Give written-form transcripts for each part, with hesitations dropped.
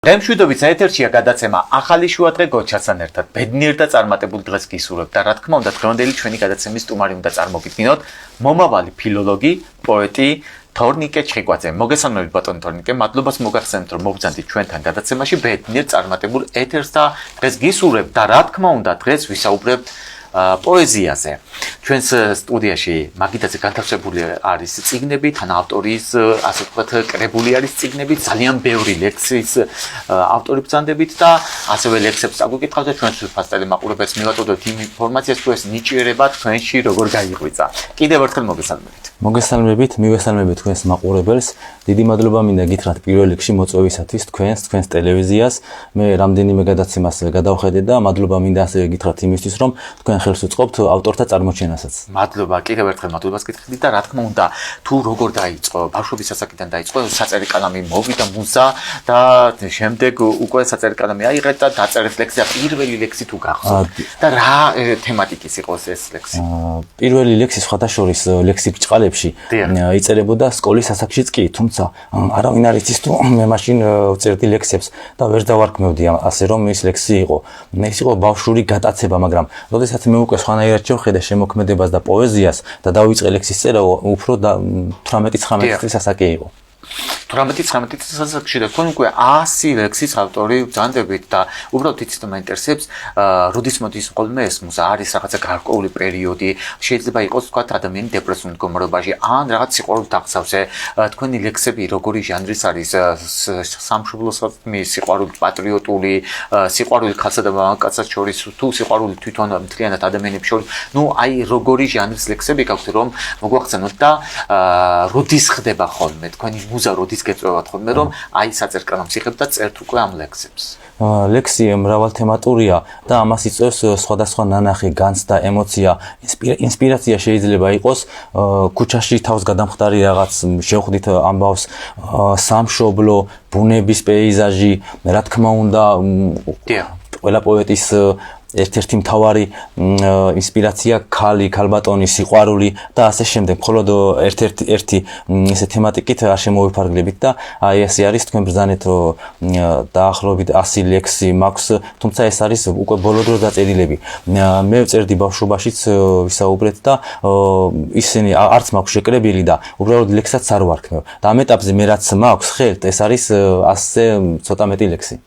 დღემშვიდობით ეთერშია გადაცემა ახალი შუადღე გოჩასთან ერთად. ბედნიერ და წარმატებულ დღეს გისურვებთ და რა თქმა უნდა დღევანდელი ჩვენი გადაცემის სტუმარი უნდა წარმოგიდგინოთ მომავალი ფილოლოგი, პოეტი თორნიკე ჩხიკვაძე. მოგესალმებით ბატონო თორნიკე, მადლობას მოგახსენებთ რომ მოგზავნით ჩვენთან გადაცემაში ბედნიერ წარმატებულ ეთერს და დღეს გისურვებთ და რა თქმა უნდა დღეს ვისაუბრებთ პოეზიაზე. ჩვენს სტუდიაში მაგიდაზე განთავსებული არის წიგნები, თან ავტორის ასე ვთქვათ კრებული არის წიგნები, ძალიან ბევრი ლექსის ავტორი ბრძანდებით და ასევე ლექსებს წაგვიკითხავთ და ჩვენს ფასტელი მაყურებელს მივაწოდოთ იმ ინფორმაციას, თუ ეს ნიჭიერება თქვენში როგორ გაიღვიძა. კიდევ ერთხელ მოგესალმებით. მოგესალმებით, მივესალმებით თქვენს მაყურებელს. დიდი მადლობა მინდა გითხრათ პირველ რიგში მოწვევისათვის თქვენს ტელევიზიას. მე რამდენიმე გადაცემას გადავხედე და მადლობა მინდა ასევე გითხრათ იმისთვის, რომ თქვენ ხელს უწყობთ ავტორთა წარმოჩენასაც. მადლობა, კიდევ ერთხელ მადლობას გითხრით და რა თქმა უნდა, თუ როგორ დაიწყო, ბავშვობის ასაკიდან დაიწყო, საწერე კალამი მოვიდა მუზა და შემდეგ უკვე საწერე კალამი აიღეთ და დაწერეთ ლექსი და პირველი ლექსი თუ გახსოვთ და რა თემატიკის იყო ეს ლექსი? პირველი ლექსი სხვადასხვა ლექსი ბრჭყალებში იწერებოდა სკოლის ასაკშიც კი, თუმცა არავინ არ იცის თუ მე მაშინ ვწერდი ლექსებს და ვერ დავარქმევდი ასე რომ ის ლექსი იყო. ეს იყო ბავშვური გატაცება, მაგრამ როდესაც მე უკვე სხვანაირად შევხედე შემოქმედებას და პოეზიას და დავიწყე ლექსის წერა, უფრო 18-19 წლის ასაკი იყო. 18-19 წლის ასაკში და თქვენ უკვე 100 ლექსის ავტორი ბრძანდებით და უბრალოდ იცით რომ მაინტერესებს როდის მოდის ხოლმე ეს მუზა, არის რაღაცა გარკვეული პერიოდი, შეიძლება იყოს თქვა ადამიანი დეპრესიულ მდგომარეობაში ან რაღაც სიყვარულით აღსავსე, თქვენი ლექსები როგორი ჟანრის არის, სამშობლოსადმი სიყვარული, პატრიოტული, სიყვარული ქალსა და მამაკაცს შორის, თუ სიყვარული თვითონ მთლიანად ადამიანებს შორის, ნუ აი როგორი ჟანრის ლექსები გაქვთ რომ მოგვახსენოთ და როდის ხდება ხოლმე თქვენი მუზა როდის გეწევათ ხოლმე რომ აი საწერე კალამს იღებთ და წერთ უკვე ამ ლექსებს? ლექსი მრავალთემატურია და ამას იწვევს სხვადასხვა ნანახი, განცდა, ემოცია, ინსპირაცია შეიძლება იყოს ქუჩაში თავს გადამხდარი რაღაც შევხვდით ამბავს, სამშობლო, ბუნების პეიზაჟი, რა თქმა უნდა ყველა პოეტის ერთ-ერთი მთავარი ინსპირაცია ქალბატონი, სიყვარული და ასე შემდეგ. მხოლოდ ერთ-ერთი ესე თემატიკით არ შემოვიფარგლებით და აი ესე არის თქვენ ბრძანეთ დაახლოებით 100 ლექსი მაქვს, თუმცა ეს არის უკვე ბოლო დროს დაწერილები. მე ვწერდი ბავშვობაშიც ვისაუბრეთ და ისინი არც მაქვს შეკრებილი და უბრალოდ ლექსსაც არ ვარქმევ. და ამ ეტაპზე მე რაც მაქვს ხელთ, ეს არის ასე ცოტა მეტი ლექსი.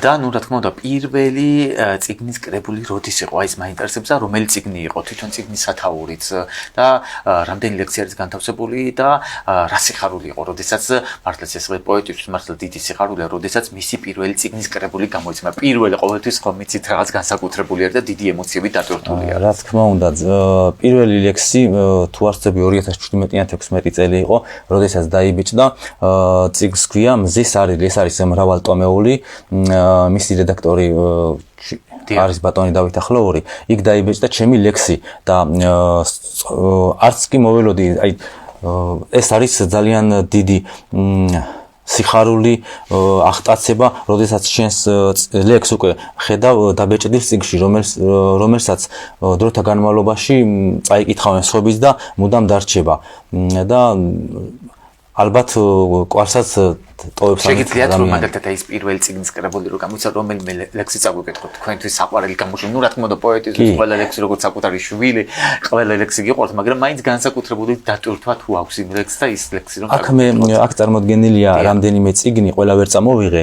და ნუ რა თქმა უნდა პირველი წიგნის კრებული როდის იყო? აი ეს მაინტერესებს და რომელი წიგნი იყო? თვითონ წიგნის სათაურიც და რამდენი ლექსი არის განთავსებული და რა სიხარული იყო, როდესაც მართლაც ეს პოეტისთვის მართლა დიდი სიხარულია, როდესაც მისი პირველი წიგნის კრებული გამოიცემა. პირველი ყოველთვის ხომ მიცით რაღაც განსაკუთრებული არის და დიდი ემოციები დატვირთულია. რა თქმა უნდა, პირველი ლექსი თუ არსები 2017-16 წელი იყო, როდესაც დაიბეჭდა, წიგნს ქვია მზის არილი, ეს არის მრავალტომეული, მისი რედაქტორი არის ბატონი დავით ახლოური, იქ დაიბეჭდა ჩემი ლექსი და არც კი მოველოდი, აი ეს არის ძალიან დიდი სიხარული აღტაცება, როდესაც შენს ლექსს უკვე ხედავ დაბეჭდილ წიგნში, რომელსაც დროთა განმავლობაში წაიკითხავენ სხვების და მუდამ დარჩება და ალბათ კვარსაც ტოვებს ამ შეგიძლიათ რომ მაგალითად ის პირველი წიგნის კრებული რო გამოიცა, რომელიმე ლექსი წაგვიკითხოთ თქვენთვის საყვარელი გამოჩვენა. ნუ რა თქმა უნდა პოეტიზმის ყველა ლექსი როგორც საკუთარი შვილი, ყველა ლექსი გიყვართ, მაგრამ მაინც განსაკუთრებული დატვირთვა თუ აქვს იმ ლექსს და ის ლექსი რომ აქ წარმოდგენილია რამდენიმე წიგნი, ყველა ვერ წამოვიღე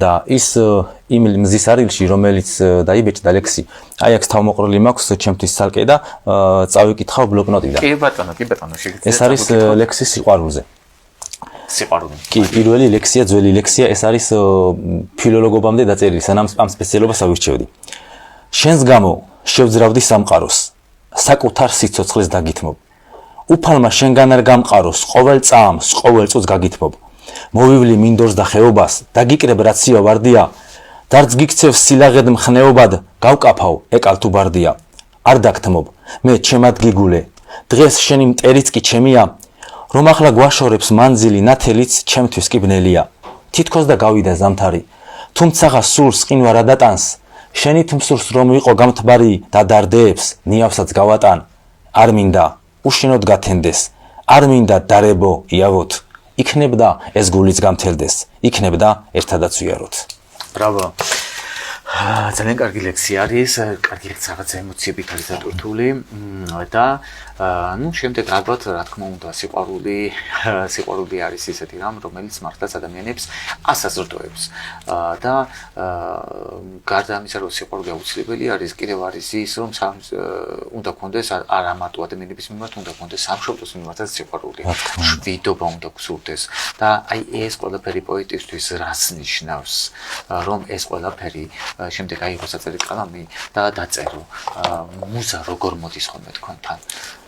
და ის იმ მზის არილში, რომელიც დაიბეჭდა ლექსი, აი აქ თავმოყრილი მაქვს ჩემთვის ცალკე და წავიკითხავ ბლოკნოტიდან. კი ბატონო, შეგიძლიათ. ეს არის ლექსი სიყვარულზე. სიყვარული. კი, პირველი ლექსია, ძველი ლექსია, ეს არის ფილოლოგობამდე დაწერილი, სანამ ამ სპეციალობას ავირჩევდი. შენს გამო შევძრავდი სამყაროს, საკუთარ სიცოცხლეს დაგითმობ. უფალმა შენგან არ გამყაროს, ყოველ წამს, ყოველ წუთს გაგითმობ. მოვივლი მინდორს და ხეობას, დაგიკრებ რაცია ვარდია, დარც გიქცევ სილაღედ მხნეობად, გავკაფავ, ეკალ თუ ბარდია. არ დაგთმობ, მე ჩემად გიგულე, დღეს შენი მტერიც კი ჩემია, რომ ახლა გვაშორებს მანძილი ნათელიც ჩემთვის კი ბნელია. თითქოს და გავიდა ზამთარი, თუმცაღა სულს ყინვა რა დატანს, შენი თმსურს რომ ვიყო გამთბარი და დარდეებს ნიავსაც გავატან. არ მინდა უშინოდ გათენდეს, არ მინდა დარებო იავოთ, იქნებდა ეს გულიც გამთელდეს, იქნებდა ერთადაც ვიაროთ. ბრავო. ძალიან კარგი ლექსი არის, კარგი რაღაც ემოციებით არის დატვირთული და ну შემდეგ ალბათ რა თქმა უნდა სიყვარული არის ისეთი რამ, რომელიც მართლაც ადამიანებს ასაზრდოებს და გარდა ამისა, რომ სიყვარული აუცილებელი არის, კიდევ არის ის, რომ უნდა გქონდეს არა მარტო ადამიანების მიმართ, უნდა გქონდეს სამშობლოს მიმართაც სიყვარული. შვიდობა უნდა გსურდეს და აი ეს ყველაფერი პოეტისთვის რას ნიშნავს, რომ ეს ყველაფერი შემდეგ აიღო საწერე კალამი და დაწერო მუზა როგორ მოდის ხოლმე თქვენთან.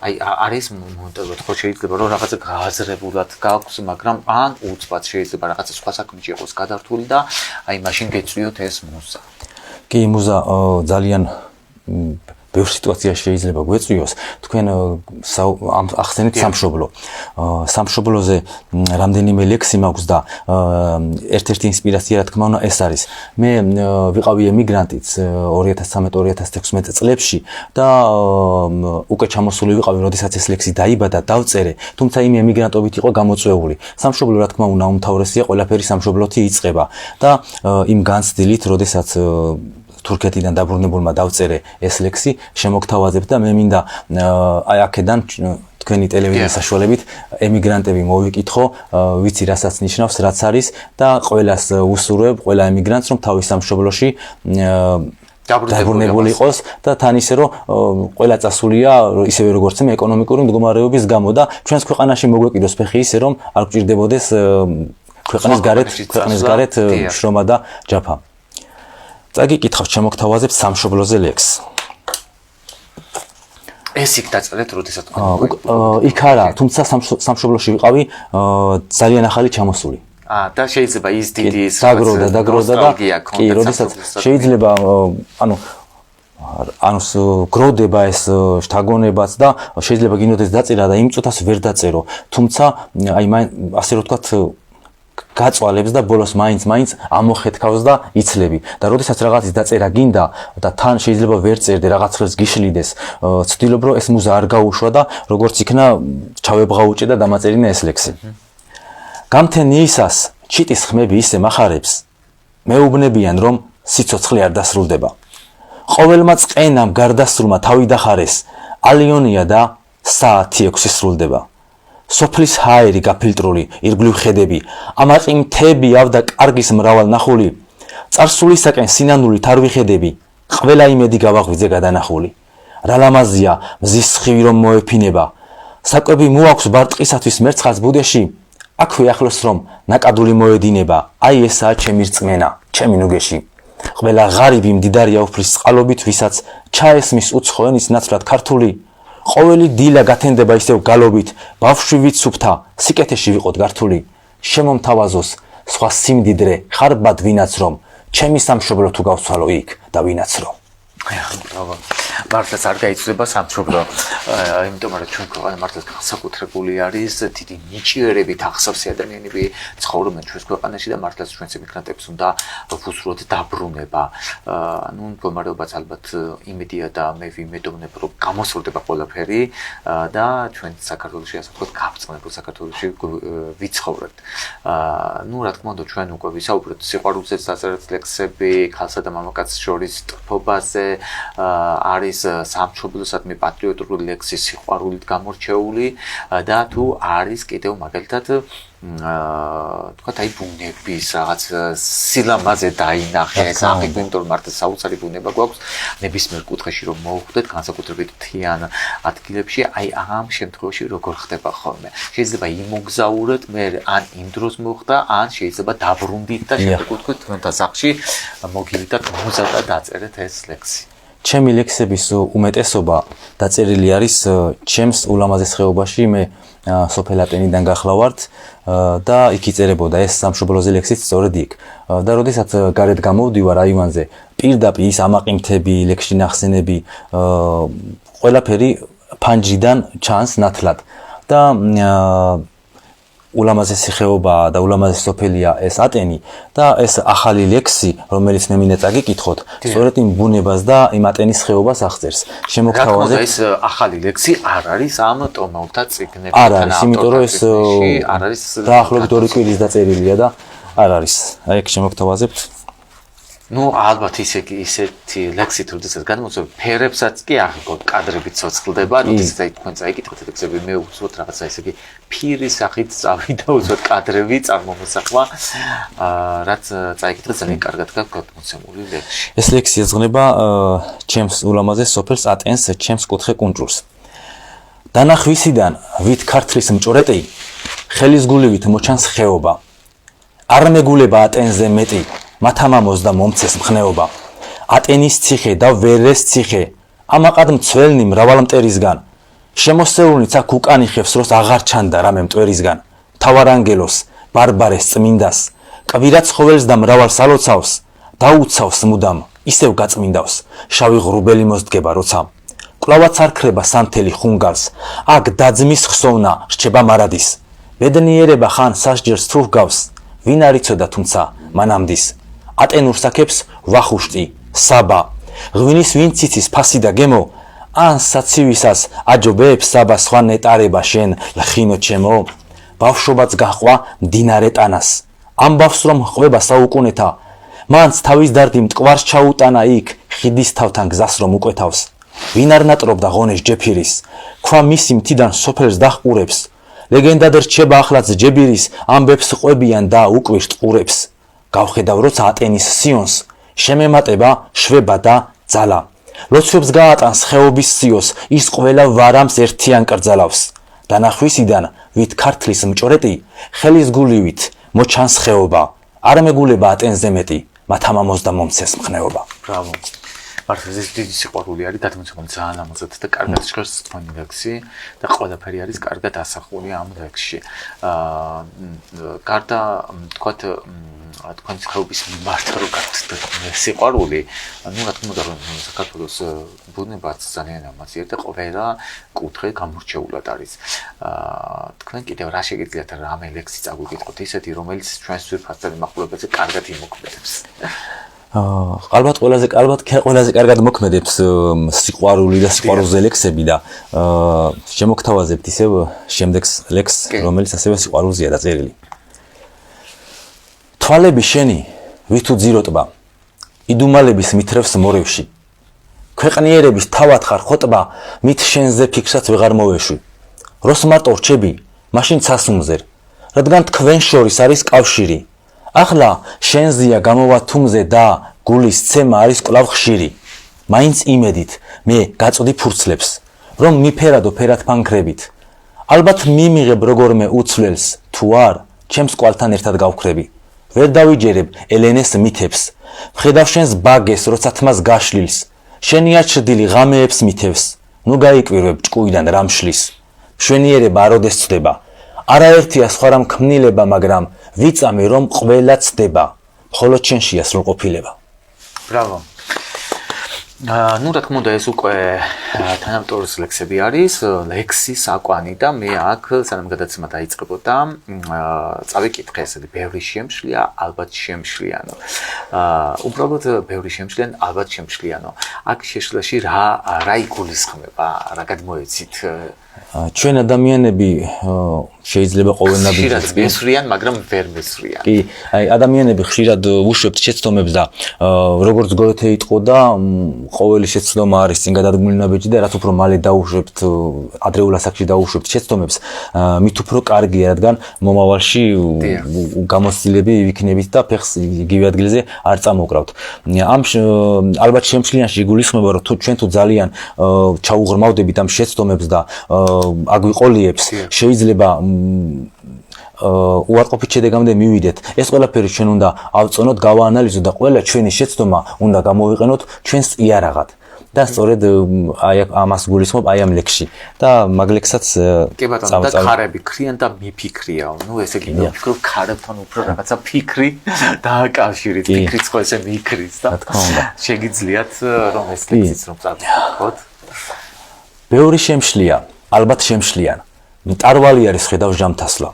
აი არის მომენტები, ხო შეიძლება რომ რაღაცა გააზრებულად გაქვს, მაგრამ ან უცბად შეიძლება რაღაცა სხვა საქმეში იყოს გადართული და აი მაშინ გეწვიოთ ეს მუზა. კი, მუზა ძალიან ბევრ სიტუაციაში შეიძლება გვეწვიოს. თქვენ ახსენეთ სამშობლო. სამშობლოზე რამდენიმე ლექსი მაქვს და ერთ-ერთი ინსპირაცია რა თქმა უნდა ეს არის. მე ვიყავი ემიგრანტიც 2013-2016 წლებში და უკვე ჩამოსული ვიყავი, როდესაც ეს ლექსი დაიბადა, დავწერე, თუმცა იმ ემიგრანტობით იყო გამოწვეული. სამშობლო რა თქმა უნდა უმთავრესია, ყველაფერი სამშობლოთი იწყება და იმ განცდილით, როდესაც თურქეთიდან დაბრუნებულმა დავწერე ეს ლექსი, შემოგთავაზებ და მე მინდა აი აქედან თქვენი ტელევიზიის საშუალებით ემიგრანტები მოვიკითხო, ვიცი რასაც ნიშნავს, რაც არის და ყველას უსურვებ, ყველა ემიგრანტს, რომ თავის სამშობლოში დაბრუნებული იყოს და თან ისე რომ ყველა წასულია ისევე როგორც მე ეკონომიკური მდგომარეობის გამო და ჩვენს ქვეყანაში მოგვეკიდოს ფეხი ისე რომ არ გჭირდებოდეს ქვეყნის გარეთ შრომა და ჯაფა. წაგიკითხავ, შემოგთავაზებთ სამშობლოზე ლექსს. ეს იქ დაწერეთ, როდესაც იქ არა, თუმცა სამშობლოში ვიყავი ძალიან ახალი ჩამოსული. და შეიძლება ის დიდი დაგროდა და კი, როდესაც შეიძლება გროვდება ეს შთაგონებაც და შეიძლება გინდოდეს დაწერა და იმ წუთას ვერ დაწერო. თუმცა აი ასე რომ ვთქვათ გაწვალებს და ბოლოს მაინც ამოხეთქავს და იცლები. და როდესაც რაღაცის დაწერა გინდა და თან შეიძლება ვერ წერდე, რაღაც ხელს გიშლიდეს, ცდილობ რომ ეს მუზა არ გაუშვა და როგორც იქნა ჩავებღაუჭე და დამაწერინა ეს ლექსი. გამთენიისას ჩიტის ხმები ისე מחარებს, მეუბნებიან რომ სიცოცხლე არ დასრულდება. ყოველმა წყენამ გარდასრულმა თავი დახარეს, ალიონია და საათი 6 სრულდება. სოფლის ჰაერი გაფილტრული, ირგვლივ ხედები, ამაყი მთები ავდა კარგის მრავალ ნახული, წარსულისაკენ სინანულით არ ვიხედები, ყველა იმედი გავაღვიძე გადანახული. რა ლამაზია მზის სხივი რომ მოეფინება, საკვები მოაქვს ბარტყისათვის მერცხალს ბუდეში, აქვე ახლოს რომ ნაკადული მოედინება, აი ესაა ჩემი რწმენა, ჩემი ნუგეში. ყველა ღარიბი მდიდარია უფლის წყალობით, ვისაც ჩაესმის უცხოენის ნაცვლად ქართული. ყოველი დილა გათენდება ისევ გალობით, ბავშვი ვიცუფთა, სიკეთეში ვიყოთ გართული. შემომთავაზოს სხვა სიმდიდრე, ხარბად ვინაც რომ, ჩემი სამშობლო თუ გავცვალო იქ და ვინაც რომ. მართლაც არ გაიცვლება სამშობლო, იმიტომ რომ ჩვენ ქვეყანა მართლაც განსაკუთრებული არის, დიდი ნიჭიერებით ახსოვს ადამიანები ცხოვრობენ ჩვენს ქვეყანაში და მართლაც ჩვენს ემიგრანტებს უნდა უსურვოთ დაბრუნება. ნუ მდგომარეობაც ალბათ იმედია და მე ვიმედოვნებ, რომ გამოსვლდება ყველაფერი და ჩვენ საქართველოში ასე ვთქვათ, გაბრწყინებულ საქართველოში ვიცხოვრებთ. ნუ რა თქმა უნდა ჩვენ უკვე ვისაუბრეთ სიყვარულზეც დაწერეთ ლექსები, ქალსა და მამაკაცს შორის ტფობაზე, არის სამშობლოსადმი პატრიოტული ლექსი სიყვარულით გამორჩეული და თუ არის კიდევ მაგალითად თქვა აი ბუნების რაღაც სილამაზე დაინახე ეს აღიქვე, იმიტომ რომ მართლა საოცარი ბუნება გვაქვს ნებისმიერ კუთხეში რომ მოვხვდეთ განსაკუთრებით მთიან ადგილებში, აი ამ შემთხვევაში როგორ ხდება ხოლმე. შეიძლება იმოგზაუროთ, მე ან იმ დროს მოხდა, ან შეიძლება დაბრუნდით და შემდეგ ვთქვით თქვენთან სახლში მოგივიდათ მუზა და დაწერეთ ეს ლექსი. ჩემი ლექსების უმეტესობა დაწერილი არის ჩემს ულამაზეს ხეობაში, მე სოფელ ატენიდან გახლავართ და იქ იწერებოდა ეს სამშობლოზე ლექსიც სწორედ იქ. და როდესაც გარეთ გამოვდივარ აივანზე, პირდაპირ ის ამაყი მთები, ლექსში ნახსენები, ყველაფერი ფანჯრიდან ჩანს ნათლად. და ულამაზესი ხეობაა და ულამაზესი სოფელია ეს ატენი და ეს ახალი ლექსი, რომელიც მე მინდა წაგიკითხოთ, სწორედ იმ ბუნებას და იმ ატენის ხეობას აღწერს. შემოგთავაზებთ ეს ახალი ლექსი არ არის ამ ტომელთა წიგნებში. არ არის, იმიტომ რომ ეს არ არის დაახლოებით 2 კვირის დაწერილია და არ არის. აი ეგ შემოგთავაზებთ. ნუ ალბათ ისეთი ლექსი თუ როდესაც გადმოწევ ფერებსაც კი აღგოთ კადრებით ცოცხლდება, როდესაც აი თქვენ წაიკითხეთ ლექსები, მე უცბად რაღაცა ესე იგი ფირის სახით წავიდა უცბად კადრები წარმომოსახვა, რაც წაიკითხეთ ძალიან კარგად გადმოცემული ლექსი. ეს ლექსი ეძღვნება ჩემს ულამაზეს სოფელს ატენს, ჩემს კუთხე კუნჭულს. დანახვისიდან ვით ქართლის მჭვრეტი, ხელისგულივით მოჩანს ხეობა. არ მეგულება ატენზე მეტი მათამამოს და მომცეს მხნეობა. ატენის ციხე და ვერეს ციხე, ამაყად მცველნი მრავალმტერისგან. შემოსეულნიც აქ უკანი ხევს დროს აღარ ჩანდა რამე მტვერისგან. მთავარანგელოს, ბარბარეს წმინდას, კვირა ცხოველს და მრავალ სალოცავს, დაუცავს მუდამ, ისევ გაწმინდავს, შავი ღრუბელი მოსდგება როცა. კვლავაც არ ქრება სანთელი ხუნგალს, აქ დაძმის ხსოვნა რჩება მარადის. ბედნიერება ხან სასჯელს თუ ჰგავს, ვინ არ იცოდა თუმცა მანამდის. ატენურ საქებს ვახუშტი, საბა, ღვინის ვინ ციცის ფასი და გემო, ან საცივისას აჯობებს საბა სხვა ნეტარება შენ ლხინო ჩემო. ბავშვობაც გაჰყვა მდინარე ტანას, ამბავს რომ ყვება საუკუნეთა, მანც თავის დარდი მტკვარს ჩაუტანა იქ, ხიდის თავთან გზას რომ უკვეთავს. ვინ არ ნატრობდა ღონეს ჯეფირის, ქვა მისი მთიდან სოფელს დაჰყურებს, ლეგენდად რჩება ახლაც ჯებირის, ამბებს ყვებიან და უკვირს ტყურებს. გავხედავ როცა ატენის სიონს, შემემატება შვება და ძალა. ლოცვებს გაატანს ხეობის სიოს, ის ყველა ვარამს ერთიან კრძალავს. დანახვისიდან ვით ქართლის მჭვრეტი, ხელისგულივით მოჩანს ხეობა. არ მეგულება ატენზე მეტი, მათამამოს და მომცეს მხნეობა. ბრავო. მართლა ეს დიდი სიყვარული არის დათმოცებული ძალიან ამოწეთ და კარგად ჟღერს თქვენი ლექსი და ყველაფერი არის კარგად ასახული ამ ლექსში. გარდა თქვათ თქვენი ხეობის მიმართ რო გაქვთ სიყვარული, ну რა თქმა უნდა რომ საქართველოს ბუნებაც ძალიან ამაზია და ყველა კუთხე გამორჩეულად არის. თქვენ კიდევ რა შეგიძლიათ რამე ლექსი წაგვიკითხოთ ისეთი რომელიც ჩვენს ძვირფასთან მიმართულებაზე კარგად იმოქმედებს. ალბათ ყველაზე კარგად მოქმედებს სიყვარული და სიყვარულზე ლექსები და შემოგთავაზებთ ისევ შემდეგ ლექსს რომელიც ასევე სიყვარულზეა დაწერილი. თვალები შენი ვით უძიროტბა, იდუმალების მithრევს მორევში. ქვეყნიერების თავად ხარ ხოტბა, მით შენზე ფიქრსაც ვეღარ მოვეშვი. როს მარტო რჩები, მაშინ ცასუმზერ, რადგან თქვენ შორის არის კავშირი. ახლა შენზია გამოვა თუმზე და გულის ცემა არის კვლავ ხშირი. მაინც იმედით მე გაწვდი ფურცლებს, რომ მიფერადო ფერად ფანქრებით. ალბათ მიმიღებ როგორმე უცვლელს, თუ არ, ჩემს კვალთან ერთად გავქრები. ვერ დავიჯერებ ელენეს მითებს, ვხედავ შენს ბაგეს, როცა თმას გაშლილს, შენია ჩრდილი ღამეებს მითევს, ნუ გაიკვირვებ ჭკუიდან რამშლის. მშვენიერება აროდეს ცდება, არაერთია სხვა რამ ქმნილება, მაგრამ ვიწამე რომ ყველა ცდება, მხოლოდ შენშია სრულყოფილება. ბრავო. ну რა თქმა უნდა ეს უკვე თანამტორის ლექსები არის, ლექსი საკვანი და მე აქ სანამ გადაცემა დაიწყებოდა წავიკითხე ესე ბევრი შემშლია, ალბათ შემშლიანო. უბრალოდ ბევრი შემშლიან, ალბათ შემშლიანო. აქ შეშლაში რა იგულისხმება, რა გადმოეცით? ჩვენ ადამიანები შეიძლება ყოველნაირად მესვრიან, მაგრამ ვერ მესვრიან. კი, აი ადამიანები ხშირად უშვებთ შეცდომებს და როგორც გოეთე იტყო და ყოველი შეცდომა არის წინ გადადგმული ნაბიჯი და რაც უფრო მალე დაუშვებთ ადრეულ ასაკში დაუშვებთ შეცდომებს, მით უფრო კარგია, რადგან მომავალში გამოცდილები ვიქნებით და ფეხს იგივე ადგილზე არ წამოვკრავთ. ამ ალბათ შემშლიანში იგულისხმება, რომ ჩვენ თუ ძალიან ჩაუღრმავდებით ამ შეცდომებს და აგვიყოლიებს, შეიძლება უარყოფით შედეგამდე მივიდეთ. ეს ყველაფერი ჩვენ უნდა ავწონოთ, გავაანალიზოთ და ყველა ჩვენი შეცდომა უნდა გამოვიყენოთ ჩვენს იარაღად. და სწორედ აი ამას გულისხმობ აი ამ ლექსში. და მაგ ლექსსაც კი ბატონო, და ქარები ქრიან და მიფიქრიაო. ნუ ესე იგი ვფიქრობ ქარებთან უფრო რაღაცა ფიქრი დააკავშირეთ, ფიქრიც ხო ესე მიქრის და თქმა უნდა. შეგიძლიათ რომ ეს ლექსიც რომ წავიკითხოთ. ბევრი შემშლია, ალბათ შემშლიან. მტარვალი არის ხედავ ჟამთასლა.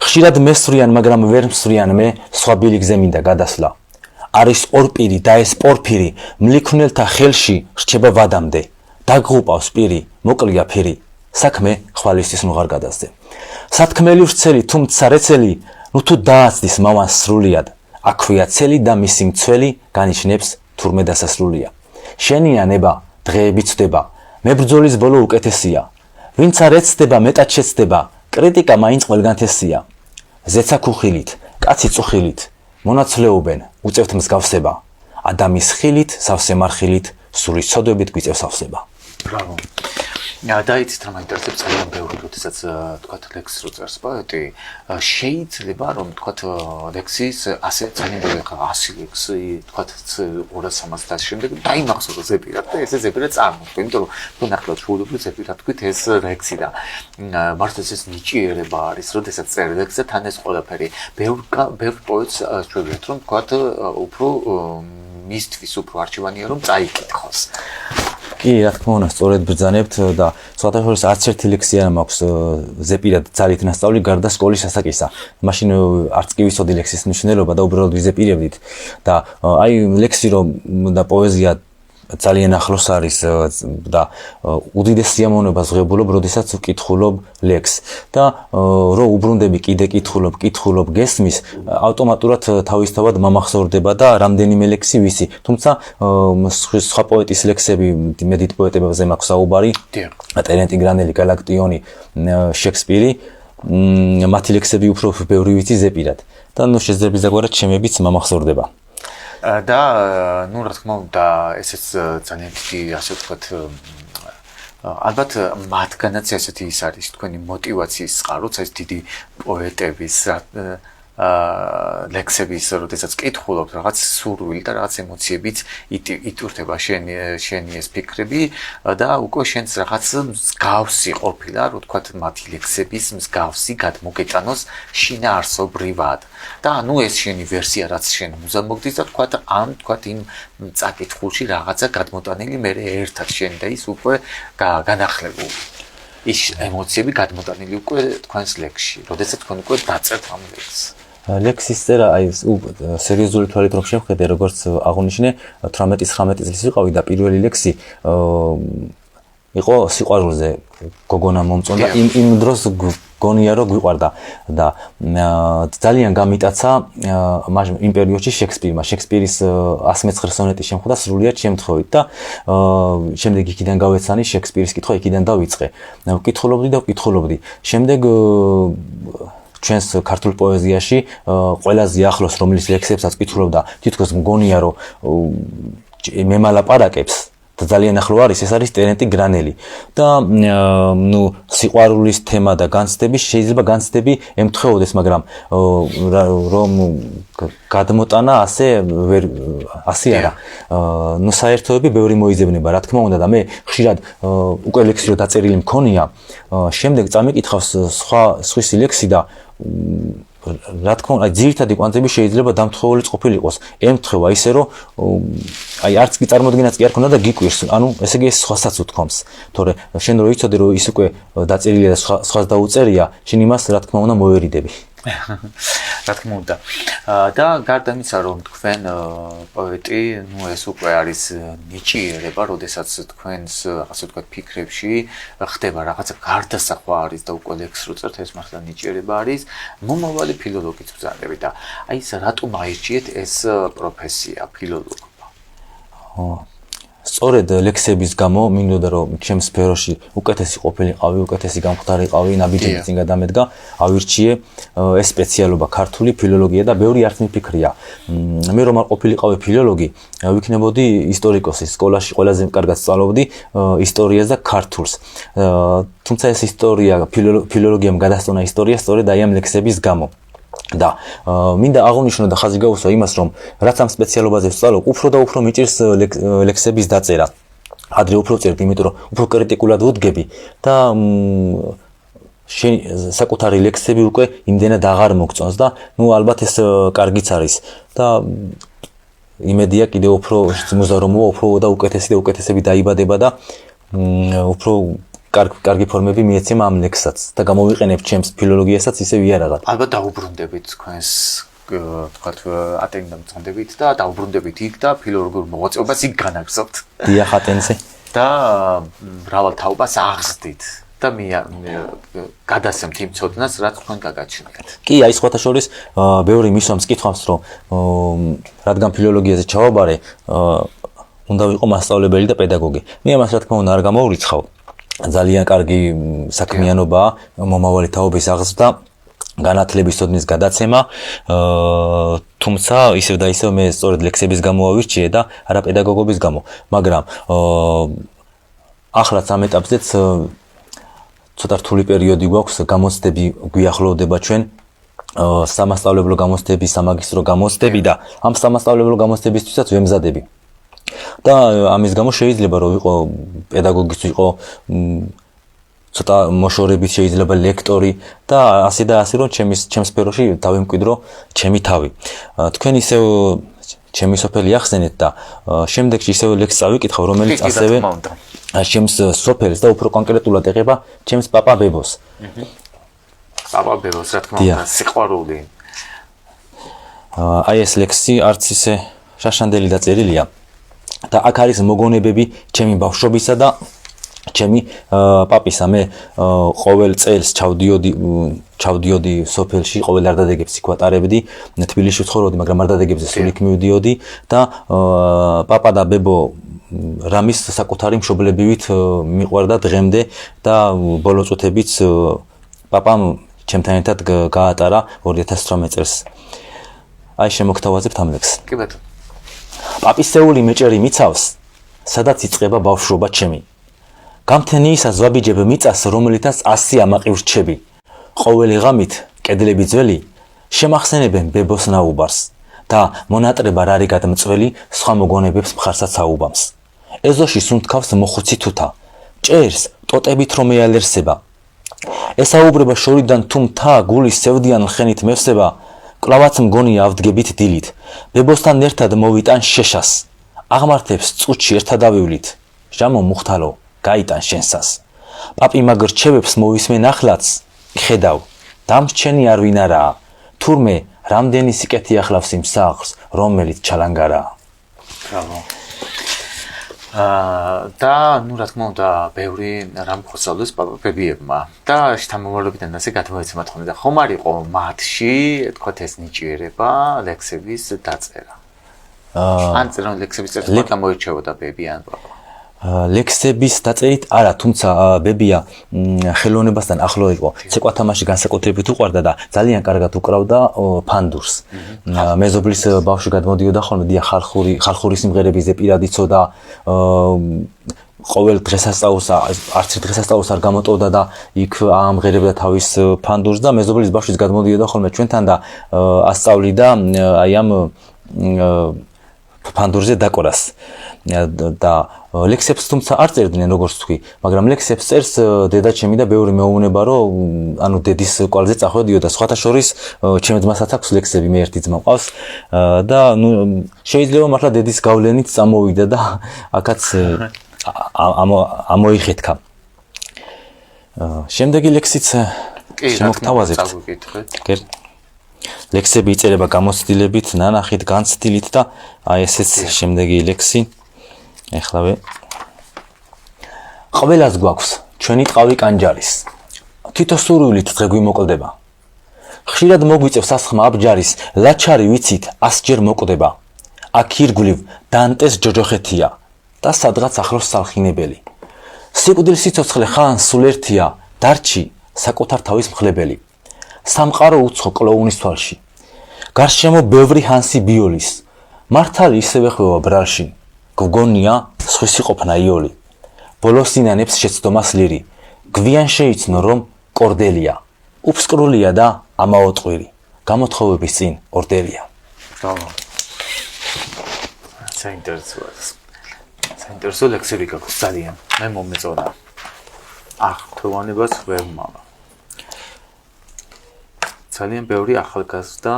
ხშირად მესვრიან, მაგრამ ვერ მსვრიან მე სხვა ბილიგზე მინდა გადასვლა. არის ორპირი და ეს პორფირი მლიქვნელთა ხელში რჩება ვადამდე. დაგღუპავს პირი, მოკლია ფერი. საქმე ხვალისთვის ნუღარ გადასდე. სათქმელი ვრცელი, თუმცა რეცელი, ნუ თუ დააცდის მამას სრულიად. აქვეა ცელი და მისი მცველი განიშნებს თურმე დასასრულია. შენია ნება, დღეები ცდება. მებრძოლის ბოლო უკეთესია. ვინც არ ეცდება, მეტად შეცდება. კრიტიკა მაინც ყველგანთესია. ზეცა ქუხილით, კაცი წუხილით, მონაცვლეობენ, უწევთ მსგავსება. ადამის ხილით, სავსე მარხილით, სულის ცოდვებით გვიწევს ავსება. ბრავო. დაიცით რომ ინტერესებს ძალიან ბევრი, როდესაც თქვათ ლექსს რო წერს პოეტი, შეიძლება რომ თქვათ ლექსის ასე ძალიან ბევრი 100 ლექსი, თქვათ 200-300 და შემდეგ დაიმახსოვროს ზეპირად და ესე ზეპირად წარმოქმნა, იმიტომ რომ ნახოთ შულებრივ ზეპირად თქვით ეს ლექსი და მართლაც ეს ნიჭიერება არის, როდესაც წერ ლექსზე თან ეს ყველაფერი ბევრ პოეტს შევიათ რომ თქვათ უფრო მისთვის უფრო არჩევანია რომ წაიკითხოს. კი, რა თქმა უნდა, სწორედ ბრძანებთ და სხვადასხვა არც ერთი ლექსი არ მაქვს ზეპირად ძალით ნასწავლი გარდა სკოლის ასაკისა. მაშინ არც კი ვიცოდი ლექსის მნიშვნელობა და უბრალოდ ვიზეპირებდით და აი ლექსი რომ და პოეზია ძალიან ახლოს არის და უდიდეს სიამოვნებას ვღებულობ, როდესაც ვკითხულობ ლექსს და რო უბრუნდები კიდე კითხულობ გესმის, ავტომატურად თავისთავად მომახსოვრდება და რამდენიმე ლექსი ვიცი. თუმცა სხვა პოეტის ლექსები, მედით პოეტებებზე მაქვს საუბარი, ტერენტი გრანელი, გალაქტიონი, შექსპირი, მათი ლექსები უფრო ბევრი ვიცი ზეპირად და ნუ შესაძლებლად ჩემებიც მომახსოვრდება. და ნუ რა თქმა უნდა ესეც ძალიან დიდი ასე ვთქვათ ალბათ მათგანაც ესეთი ის არის თქვენი мотиваციის წყაროც ეს დიდი პოეტების ლექსების როდესაც კითხულობთ რაღაც სურვილი და რაღაც ემოციებიც იტვირთება შენი ეს ფიქრები და უკვე შენს რაღაც მსგავსი ყოფილა რო თქვათ მათი ლექსების მსგავსი გადმოგეტანოს შინაარსობრივად და ნუ ეს შენი ვერსია რაც შენ მუზამოგდის და თქვათ ამ თქვათ იმ წაკითხულში რაღაცა გადმოტანილი მე ერთად შენ და ის უკვე განახლებული ის ემოციები გადმოტანილი უკვე თქვენს ლექსში როდესაც თქვენ უკვე დაწერთ ამ ლექსს ლექსის წერა აი სერიოზული თვალით რომ შევხედე როგორც აღნიშნე 18-19 წლის ვიყავი და პირველი ლექსი იყო სიყვარულზე გოგონა მომწონდა იმ დროს გონია რომ გვიყვარდა და ძალიან გამიტაცა იმ პერიოდში შექსპირის 119 სონეტი შემხვდა სრულიად შემთხვევით და შემდეგ იქიდან გავეცანი შექსპირის კითხვა იქიდან დავიწყე ვკითხულობდი შემდეგ ჩვენს ქართულ პოეზიაში ყველაზე ახლოს რომლის ლექსებსაც ვკითხულობდა თითქოს მგონია რომ მე მალაპარაკებს და ძალიან ახლო არის ეს არის ტერენტი გრანელი და ნუ სიყვარულის თემა და განცდები შეიძლება განცდები ემთხვეოდეს მაგრამ რომ გადმოტანა ასე არა ნუ საერთოები ბევრი მოიძებნება რა თქმა უნდა და მე ხშირად უკვე ლექსი რო დაწერილი მქონია შემდეგ წამიკითხავს სხვის ლექსი და რა თქმა უნდა, ძირითადი კვანტები შეიძლება დამთხოვლიც ყოფილიყოს. ემთხვევა ისე რომ აი არც კი წარმოდგენაც კი არ ქონდა და გიკვირს. ანუ ესე იგი ეს სხვასაც უთქვამს. თორე შენ რო იცოდე რომ ის უკვე დაწერილია და სხვას დაუწერია, შენ იმას რა თქმა უნდა მოერიდები. რა თქმა უნდა. და გარდა იმისა რომ თქვენ პოეტი, ნუ ეს უკვე არის ნიჭიერება, როდესაც თქვენს ასე ვთქვათ ფიქრებში ხდება რაღაცა გარდასახვა არის და უკვე ლექსს რო წერთ ეს მართლა ნიჭიერება არის. მომავალი ფილოლოგიც ბრძანები და აი ეს რატომ აირჩიეთ ეს პროფესია ფილოლოგობა? სწორედ ლექსების გამო მინდოდა რომ ჩემს სფეროში უკეთესი ყოფილიყავი, უკეთესი გამხდარიყავი, ნაბიჯები წინ გადამედგა, ავირჩიე ეს სპეციალობა ქართული ფილოლოგია და ბევრი არც მიფიქრია. მე რომ არ ყოფილიყავი ფილოლოგი, ვიქნებოდი ისტორიკოსი, სკოლაში ყველაზე კარგად სწავლობდი ისტორიას და ქართულს. თუმცა ეს ისტორია ფილოლოგიამ გადასწონა ისტორია სწორედ აი ამ ლექსების გამო. და მინდა აღვნიშნო და ხაზი გაუსვა იმას რომ რაც ამ სპეციალობაზე ვსწავლობ უფრო და უფრო მიჭირს ლექსების დაწერა ადრე უფრო წერდი იმიტომ რომ უფრო კრიტიკულად ვუდგები და საკუთარი ლექსები უკვე იმდენად აღარ მოგწონს და ნუ ალბათ ეს კარგიც არის და იმედია კიდე უფრო მუზარომოა უფრო და უკეთესი და უკეთესები დაიბადება და უფრო კარგი ფორმები მიეცემა ამ ლექსსაც და გამოვიყენებ ჩემს ფილოლოგიასაც ისე ვიარაღად. ალბათ დაუბრუნდებით თქვენს თქვათ ატენდამწონდებით და დაუბრუნდებით იქ და ფილოლოგიურ მოღვაწეობას იქ განაგზავნთ. დიახ ატენზე. და მრავალ თაობას აღზრდით და გადასცემთ იმ ცოდნას, რაც თქვენ გაგაჩნიათ. კი, აი სხვათა შორის ბევრი მისვამს კითხვამს, რომ რადგან ფილოლოგიაზე ჩავაბარე, უნდა ვიყო მასწავლებელი და პედაგოგი. მე ამას რა თქმა უნდა არ გამოვრიცხავ. ძალიან კარგი საქმიანობაა მომავალი თაობის აღზრდა, განათლების ცოდნის გადაცემა, თუმცა ისევ და ისევ მე სწორედ ლექსების გამო ავირჩიე და არა პედაგოგობის გამო, მაგრამ ახლაც ამ ეტაპზეც ცოტა რთული პერიოდი გვაქვს, გამოცდები გვიახლოვდება ჩვენ, სამასწავლებლო გამოცდები, სამაგისტრო გამოცდები და ამ სამასწავლებლო გამოცდებისთვისაც ვემზადები. და ამის გამო შეიძლება რომ ვიყო პედაგოგიც, ვიყო ცოტა მოშორებით შეიძლება ლექტორი და ასე და ასე რომ ჩემს სფეროში დავემკვიდრო ჩემი თავი. თქვენ ისევ ჩემი სოფელი ახსენეთ და შემდეგში ისევ ლექსს წავიკითხავ, რომელიც ასევე ჩემს სოფელს და უფრო კონკრეტულად ეხება ჩემს პაპა ბებოს. პაპა ბებოს რა თქმა უნდა სიყვარული. აი ეს ლექსი არც ისე შაშანდელი დაწერილია და აქ არის მოგონებები ჩემი ბავშვობისა და ჩემი პაპისა. მე ყოველ წელს ჩავდიოდი სოფელში, ყოველ არდადეგებს იქ ვატარებდი, თბილისში ვცხოვრობდი, მაგრამ არდადეგებზე სულ იქ მივდიოდი და პაპა და ბებო რამის საკუთარი მშობლებივით მიყვარდა დღემდე და ბოლო წუთებიც პაპამ ჩემთან ერთად გაატარა 2018 წელს. აი შემოგთავაზებთ ამ ლექსს. კი ბატონო. პაპისეული მეჭერი მიცავს, სადაც იწყება ბავშვობა ჩემი. გამთენიისა ზვაბიჯებ მიწას, რომელითაც 100 ამაყი ვრჩები. ყოველი ღამით კედლები ძველი შემახსენებენ ბებოს ნაუბარს და მონატრება რარიგად მწველი სხვა მოგონებებს მხარსაც აუბამს. ეზოში სუნთქავს მოხუცი თუთა, ჭერს ტოტებით რომ ეალერსება. ესაუბრება შორიდან თუ მთა გულის სევდიან ხენით მევსება, კლავაც მგონია ავდგებით დილით, ბებოსთან ერთად მოვიტან შეშას, აღმართებს წუთში ერთად ავივლით, ჟამო მუხთალო გაიტან შენსას. პაპი მაგრჩევებს მოვისმენ ახლაც, ხედავ, დამრჩენი არ ვინ არაა, თურმე რამდენი სიკეთი ახლავს იმ სახლს, რომელიც ჩალანგარაა. ბრავო. და ნუ რა თქმა უნდა ბევრი რამ ხოსავდეს პაპა ბებიებმა და შთამომავლობიდან ასე გადმოეცემათ ხოლმე და ხომ არ იყო მათში თქვათ ეს ნიჭიერება ლექსების დაწერა. ან წერან ლექსების წერა გამოირჩეოდა ბები ან პაპა. ლექსების დაწერით არა, თუმცა ბებია ხელოვნებასთან ახლო იყო. ცეკვა თამაში განსაკუთრებით უყვარდა და ძალიან კარგად უკრავდა ფანდურს. მეზობლის ბავშვი გადმოდიოდა ხოლმე დია ხალხური სიმღერების პირად იცოდა. ყოველ დღესასწაულს არც დღესასწაულს არ გამოტოვდა და იქ აამღერებდა თავის ფანდურს და მეზობლის ბავშვის გადმოდიოდა ხოლმე ჩვენთან და ასწავლიდა აი ამ ფანდურზე დაკვრას. და ლექსებს თუმცა არ წერდნენ როგორც თქვი, მაგრამ ლექსებს წერს დედაჩემი და ბევრი მეუბნება რომ ანუ დედის კვალზე წახვედიოდა. სხვათა შორის ჩემს ძმასაც აქვს ლექსები, მე ერთი ძმა მყავს და ნუ შეიძლება მართლა დედის გავლენით წამოვიდა და აქაც ამოიხეთქა. შემდეგი ლექსიც შემოგთავაზებთ. ლექსები იწერება გამოცდილებით, ნანახით, განცდილით და აი ესეც შემდეგი ლექსი. ეხლავე ყველას გვაქვს ჩვენი ტყავი კანჯარის. თითო სურვილით დღე გვიმოკლდება. ხშირად მოგვიწევს ასხმა აბჯარის, ლაჩარი ვიცით 100 ჯერ მოკვდება. აქ ირგვლივ დანტეს ჯოჯოხეთია და სადღაც ახლოს სალხინებელი. სიკვდილის სიცოცხლე ხან სულ ერთია, დარჩი საკუთარ თავის მხლებელი. სამყარო უცხო კლოუნის თვალში. გარშემო ბევრი ჰანსი ბიოლის. მართალი ისევე ხვევა ბრალში. გვგონია სხვისი ყოფნა იოლი. ბოლოსინანებს შეცდომას ლირი. გვიან შეიცნო რომ კორდელია. უფსკრულია და ამაოწყვირი. გამოთხოვების წინ ორდერია. ბრავო. საინტერესო ლექსები გაქვს ძალიან. მე მომეწონა. თოვანებას ვერ მამა. ძალიან ბევრი ახალგაზრდა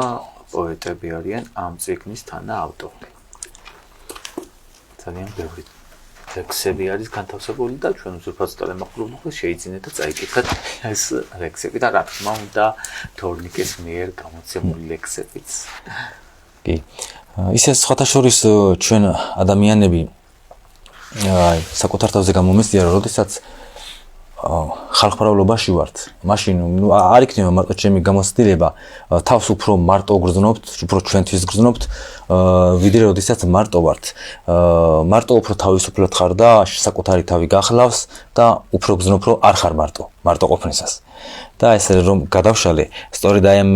პოეტები არიან ამ წიგნის თანაავტორი. ძალიან ბევრი ლექსები არის განთავსებული და ჩვენ უზრუნველყოფს ტელემოყრუბლობას შეიძინეთ და წაიკითხეთ ეს ლექსები და რა თქმა უნდა თორნიკეს მიერ გამოცემული ლექსებიც. კი. ისე სხვათა შორის ჩვენ ადამიანები საკუთარ თავზე გამომესწია, როდესაც ხალხმრავლობაში ვართ. მაშინ არ იქნება მარტო ჩემი გამოცდილება, თავს უფრო მარტო გრძნობთ, უფრო ჩვენთვის გრძნობთ, ვიდრე როდესაც მარტო ვართ. მარტო უფრო თავისუფლად ხარ და საკუთარი თავი გახლავს და უფრო გრძნობ, რომ არ ხარ მარტო ყოფნისას. და ეს რომ გადავშალე, სწორედ აი ამ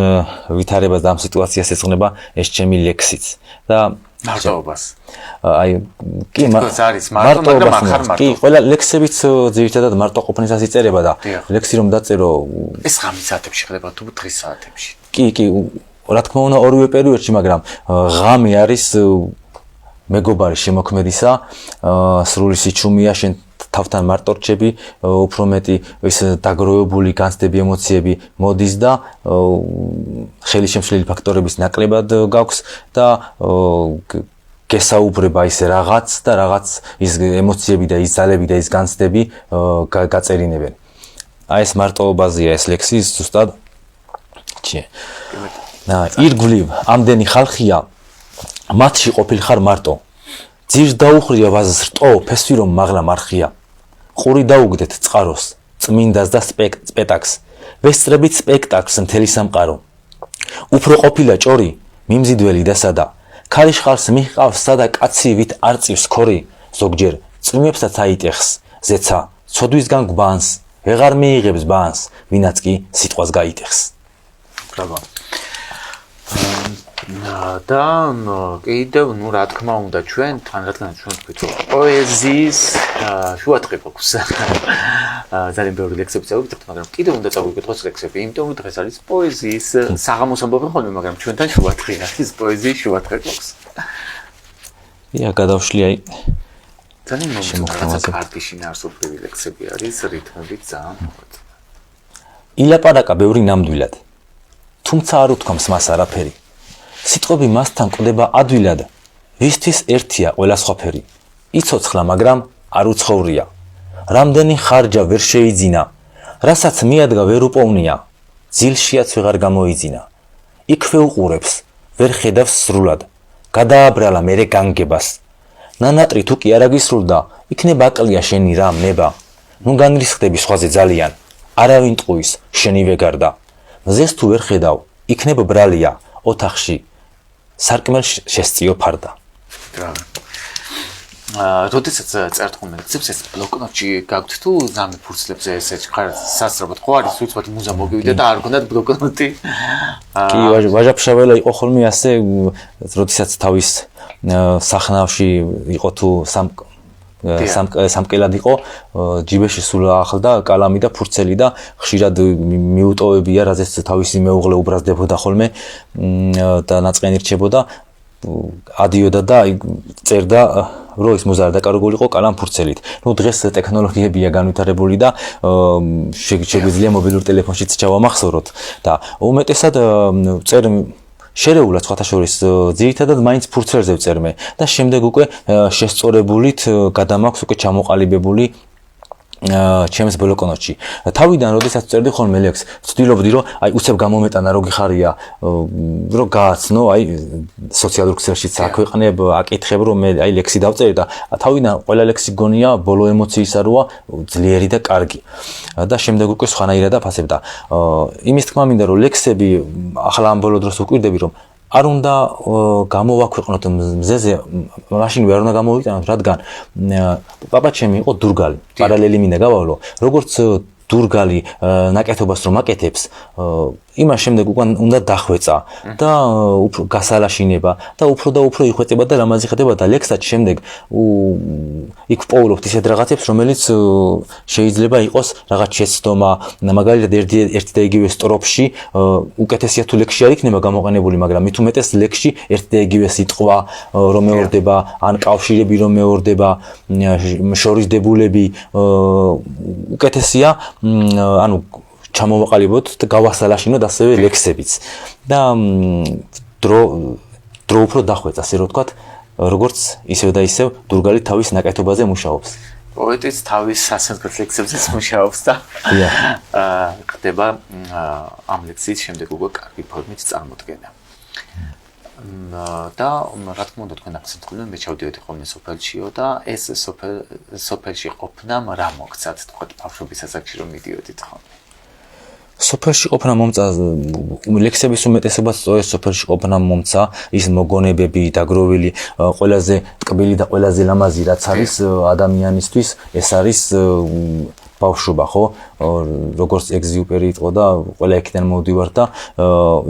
ვითარებას და ამ სიტუაციას ეძღვნება ეს ჩემი ლექსიც. და მარტოობას. აი კი არის მარტო, მაგრამ ახარ მარტო. კი, ყველა ლექსებიც ძირითადად მარტო ყოფნისას იწერება და ლექსი რომ დაწერო ეს ღამის საათებში ხდება თუ დღის საათებში. კი, რა თქმა უნდა ორივე პერიოდში, მაგრამ ღამე არის მეგობარი შემოქმედისა, სრული სიჩუმეა, შენ თავთან მარტო რჩები, უფრო მეტი ეს დაგროვებული განცდები, ემოციები მოდის და ხელისშემშლელი ფაქტორების ნაკლებად გაქვს და გესაუბრება ის რაღაც და რაღაც ის ემოციები და ის ძალები და ის განცდები გაწერინებენ. აი ეს მარტოობაზეა ეს ლექსი ზუსტად. ირგვლივ ამდენი ხალხია, მათში ყოფილხარ მარტო. ძირს დაუხრია ვაზს რტო, ფესვი რომ მაღლა მარხია. ყური დაუგდეთ წყაროს, წმინდას და სპექტაკლს. ვესწრებით სპექტაკლს მთელი სამყარო. უფრო ყოფილა ჭორი, მიმზიდველი და სადა. ქარიშხალს მიჰყავს სადა კაცი ვით არ წივს ქორი, ზოგჯერ წვიმებსაც აიტეხს, ზეცა ცოდვისგან გვბანს, ვეღარ მიიღებს ბანს, ვინაც კი სიტყვას გაიტეხს. ბრავო. და კიდევ რა თქმა უნდა ჩვენ თან რადგან ჩვენ თქვით რომ პოეზიის შუადღე გვაქვს ძალიან ბევრი ლექსები წავიკითხეთ, მაგრამ კიდევ უნდა წავიკითხოთ ლექსები, იმიტომ რომ დღეს არის პოეზიის საღამოს ამბობენ ხოლმე, მაგრამ ჩვენთან შუადღე არის, პოეზიის შუადღე გვაქვს. ია გადავშლი აი ძალიან მომწონს კარგი შინაარსობრივი ლექსები არის, რითმებით ძალიან მოხდა. ილაპარაკა ბევრი ნამდვილად, თუმცა არ უთქვამს მას არაფერი. სიტყვები მასთან კვდება ადვილად, ვისთვის ერთია ყველა სხვაფერი. იცოცხლა, მაგრამ არ უცხოვრია. რამდენი ხარჯა ვერ შეიძინა, რასაც მიადგა ვერ უპოვნია, ძილშიაც ვეღარ გამოიძინა. იქვე უყურებს, ვერ ხედავს სრულად, გადააბრალა მერე განგებას. ნანატრი თუ კი არ აგისრულდა, იქნება აკლია შენი რამ ნება. ნუ განრისხდები სხვაზე ძალიან, არავინ ტყუის, შენივე გარდა. მზეს თუ ვერ ხედავ, იქნებ ბრალია, ოთახში სარკმელს შესწიო ფარდა. როდესაც წერთ ხოლმე ლექსებს, ეს ბლოკნოტში გაქვთ თუ ზამე ფურცლებზე ესეც ხარ სასწრაფოდ ხო არის უცბად მუზა მოგივიდა და არ გქონდათ ბლოკნოტი? კი, ვაჟაფშაველა იყო ხოლმე ასე, როდესაც თავის სახნავში იყო თუ სამკელად იყო, ჯიბეში სულ ახლდა კალამი და ფურცელი და ხშირად მიუტოვებია, რაზეც თავისი მეუღლე უბრაზდებოდა ხოლმე და ნაწყენი რჩებოდა, ადიოდა და წერდა, რომ ის მუზა არ დაკარგულიყო კალამ-ფურცელით. ნუ დღეს ტექნოლოგიებია განვითარებული და შეგვიძლია მობილურ ტელეფონშიც ჩავამახსოვროთ და უმეტესად წერ შერეულად სხვათა შორის ძირითადად მაინც ფურცელზე ვწერმე და შემდეგ უკვე შესწორებულით გადამაქვს უკვე ჩამოყალიბებული ჩემს ბლოკნოტში. თავიდან როდესაც წერდი ხოლმე ლექსს, ვცდილობდი რომ აი უცებ გამომეტანა რო გიხარია, რომ გააცნო, აი სოციალურ ქსელშიც აქვეყნებ, აკითხებ რომ მე აი ლექსი დავწერე და თავიდან ყველა ლექსი გონია ბოლო ემოციისა როა ძლიერი და კარგი. და შემდეგ უკვე სხვანაირად აფასებ და იმის თქმა მინდა რომ ლექსები ახლა ამ ბოლო დროს ვკვირდები რომ არ უნდა გამოვაქვეყნოთ მზეზე, მაშინ ვერ უნდა გამოვიტანოთ, რადგან პაპა ჩემი იყო დურგალი, პარალელი მინდა გავავლო, როგორც დურგალი ნაკეთობას რომ აკეთებს, იმას შემდეგ უკვე უნდა დახვეწა და უფრო გასალაშინება და უფრო იხვეწება და რამაზი ხდება და ლექსად შემდეგ იქ პოულობთ ისეთ რაღაცებს, რომელიც შეიძლება იყოს რაღაც შეცდომა, მაგალითად ერთი და იგივე სტროფში უკეთესია თუ ლექსში არ იქნება გამოყენებული, მაგრამ მით უმეტეს ლექსში ერთი და იგივე სიტყვა რომ მეორდება, ან კავშირები რომ მეორდება, შორისდებულები უკეთესია, ანუ ჩამოვაყალიბოთ და გავასალაშინოთ ასევე ლექსებიც და დრო უფრო დახვეწა, ასე რომ ვთქვათ, როგორც ისევ და ისევ დურგალი თავის ნაკეთობაზე მუშაობს. პოეტიც თავის სასამართლო ლექსებზეც მუშაობს და ხდება ამ ლექსის შემდეგ უკვე კარგი ფორმით წარმოდგენა. და რა თქმა უნდა თქვენ აღსანიშნავად მე ჩავდიოდი ხოლმე სოფელშიო და ეს სოფელში ყოფნამ რა მოგცათ თქვენ ბავშვობის ასაკში რომ მიდიოდით ხოლმე. სოფელში ყოფნა მომცა ლექსების უმეტესობას სწორედ სოფელში ყოფნა მომცა ის მოგონებები დაგროვილი ყველაზე ტკბილი და ყველაზე ლამაზი რაც არის ადამიანისთვის ეს არის ბავშვობა ხო როგორც ეგზიუპერი იყო და ყველა იქიდან მოვდივართ და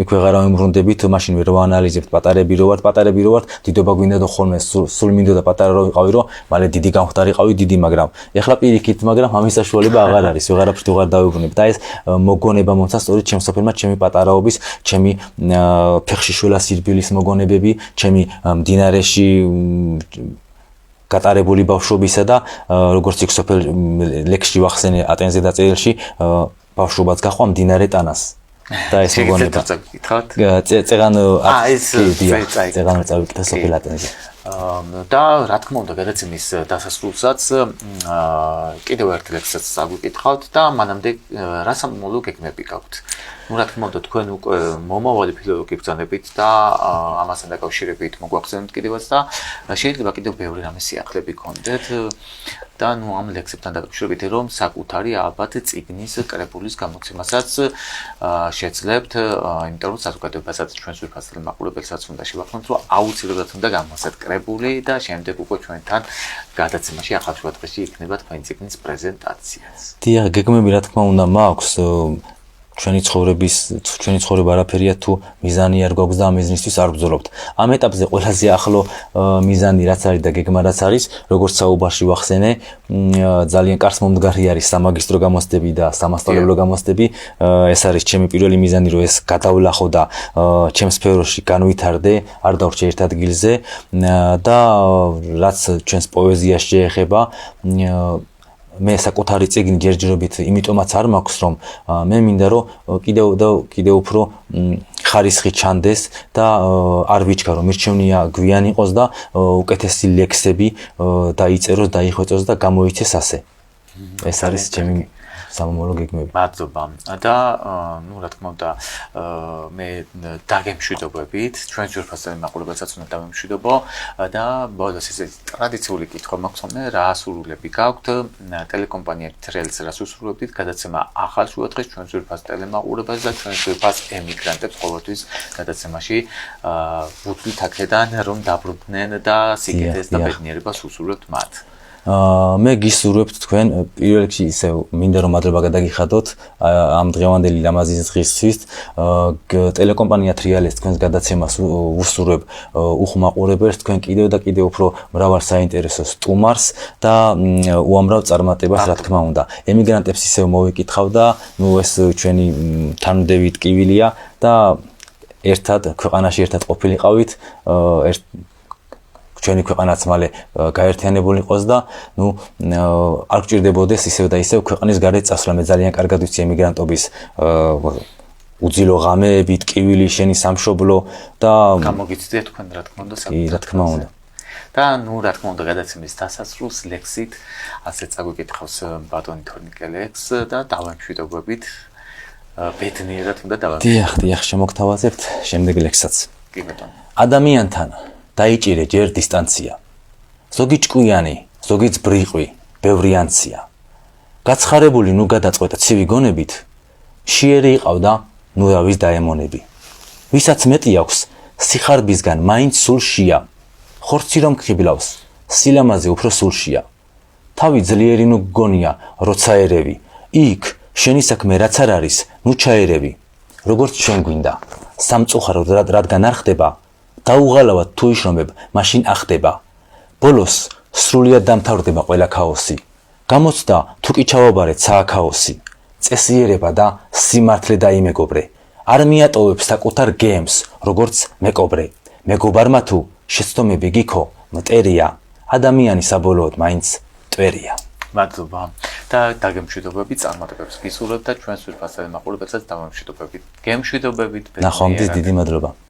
იქ ვეღარავინ ბრუნდებით მაშინ ვერ ვაანალიზებთ პატარები რო ვართ დიდობა გვინდა და ხოლმე სულ მინდოდა პატარა რო ვიყავი რომ მალე დიდი გამხდარიყავი დიდი მაგრამ ეხლა პირიქით მაგრამ ამის საშუალება აღარ არის ვეღარაფრით ვეღარ დავიბრუნებ და ეს მოგონება მომცა სწორედ ჩემს სოფელმა ჩემი პატარაობის ჩემი ფეხში შველა სირბილის მოგონებები ჩემი მდინარეში გატარებული ბავშვობისა და როგორც იქ სოფელ ლექსში ვახსენე ატენზე დაწერილში ბავშვობაც გაყვა მდინარე ტანას და ეს მოგონება წეღან წავიკითხე სოფელ ატენზე და რა თქმა უნდა გადაცემის დასასრულსაც კიდევ ერთ ლექსსაც წაგვიკითხავთ და მანამდე რა სამომავლო გეგმები გაქვთ ну რა თქმა უნდა თქვენ უკვე მომავალი ფილოლოგი ბრძანებით და ამასთან დაკავშირებით მოგვახსენებთ კიდევაც და შეიძლება კიდევ ბევრი რამე სიახლეები გქონდეთ და ну ამ ლექსებთან დაკავშირებით რომ საკუთარი ალბათ წიგნის კრებულის გამოცემასაც შეძლებთ იმიტომ რომ საზოგადოებასაც ჩვენ სულფასელ მაყურებელსაც უნდა შევახსენოთ რომ აუცილებლად უნდა გამოსცეთ კრებული და შემდეგ უკვე ჩვენთან გადაცემაში ახალშუა დღეში იქნება თქვენი წიგნის პრეზენტაციაც. დიახ, გეგმები რა თქმა უნდა მაქვს ჩვენი ცხოვრება არაფერია თუ მიზანი არ გვაქვს და ამ მიზნისთვის არ ვბრძოლობთ. ამ ეტაპზე ყველაზე ახლო მიზანი რაც არის და გეგმა რაც არის, როგორც საუბარში ვახსენე, ძალიან კარს მომდგარი არის სამაგისტრო გამოცდები და სამასწავლებლო გამოცდები. ეს არის ჩემი პირველი მიზანი, რომ ეს გადავლახო და ჩემს სფეროში განვითარდე, არ დავრჩე ერთ ადგილზე და რაც ჩვენს პოეზიას შეეხება, მე საკუთარი წიგნი ჯერჯერობით იმიტომაც არ მაქვს რომ მე მინდა რომ კიდევ უფრო ხარისხი ჩანდეს და არ ვიჩქარო მირჩევნია გვიანი იყოს და უკეთესი ლექსები დაიწეროს დაიხვეწოს და გამოიცეს ასე ეს არის ჩემი სამომავლო გეგმები. მადლობა. და ну რა თქმა უნდა მე დაგემშვიდობებით, ჩვენ ძვირფასად მაყურებელსაც უნდა დავემშვიდობო და ბოლოს ეს ტრადიციული კითხვა მაქვს ხოლმე, რა ასრულები გაქვთ ტელეკომპანიებით რეალს რას უსრულებთ, გადაცემა ახალშუა დღეს ჩვენ ძვირფას ტელემაყურებელს და ჩვენ ძვირფას ემიგრანტებს ყოველთვის გადაცემაში ვუთვლით აქედან რომ დაბრუნდნენ და სიკეთეს და ბედნიერებას უსურვებთ მათ. მე გისურვებთ თქვენ პირველ რიგში ისევ მინდა რომ მადლობა გადაგიხადოთ ამ დღევანდელი ლამაზი დღისთვის ტელეკომპანია ტრიალეს თქვენს გადაცემას უსურვებ უხმაყურებელს თქვენ კიდევ და კიდევ უფრო მრავალ საინტერესო სტუმარს და უამრავ წარმატებას რა თქმა უნდა ემიგრანტებს ისევ მოვიკითხავ და ნუ ეს ჩვენი თანმდევი ტკივილია და ერთად ქვეყანაში ერთად ყოფილიყავით ჩვენი ქვეყანაც მალე გაერთიანებული იყოს და ნუ არ გჭირდებოდეს ისევ და ისევ ქვეყნის გარეთ წასვლა მე ძალიან კარგად ვიცი ემიგრანტობის უძილო ღამეები, ტკივილი, შენი სამშობლო და გამოგიცდეთ თქვენ რა თქმა უნდა რა თქმა უნდა და ნუ რა თქმა უნდა გადაცემის დასასრულს ლექსით ასე წაგვიკითხავს ბატონი თორნიკე ლექს და დავამშვიდობებით ბედნიერად უნდა დავამშვიდობოთ. დიახ, შემოგთავაზებთ შემდეგ ლექსსაც. კი ბატონო. ადამიანთან დაიჭირე ჯერ დისტანცია. ზოგი ჭკვიანი, ზოგიც ბრიყვი, ბევრი ანცია. გაცხარებული ნუ გადაწყვეტა ცივი გონებით, შიერი იყავდა, ნუ დავის დაემონები. ვისაც მეტი აქვს, სიხარბისგან მაინც სულშია. ხორცი რომ ხიბლავს, სილამაზე უფრო სულშია. თავი ძლიერი ნუ გგონია, როცა ერევი. იქ შენი საქმე რაც არ არის, ნუ ჩაერევი. როგორც შენ გვინდა, სამწუხაროდ რადგან არ ხდება, დაუღალავად თუ იშრომებ, მაშინ ახდება. ბოლოს სრულიად დამთავრდება ყველა ქაოსი. გამოცდა თუ კი ჩავაბარეთ სააქაოსი. წესიერება და სიმართლე დაიმეგობრე. არ მიატოვებ საკუთარ გემს, როგორც მეკობრე. მეგობარმა თუ შეცდომები გიქო, მტერია. ადამიანი საბოლოოდ მაინც მტვერია. მადლობა და დაგემშვიდობებით წარმატებებს გისურვებთ და ჩვენს ვირფასად მაყურებელსაც დავამშვიდობებით. გემშვიდობებით. ნახვამდის დიდი მადლობა.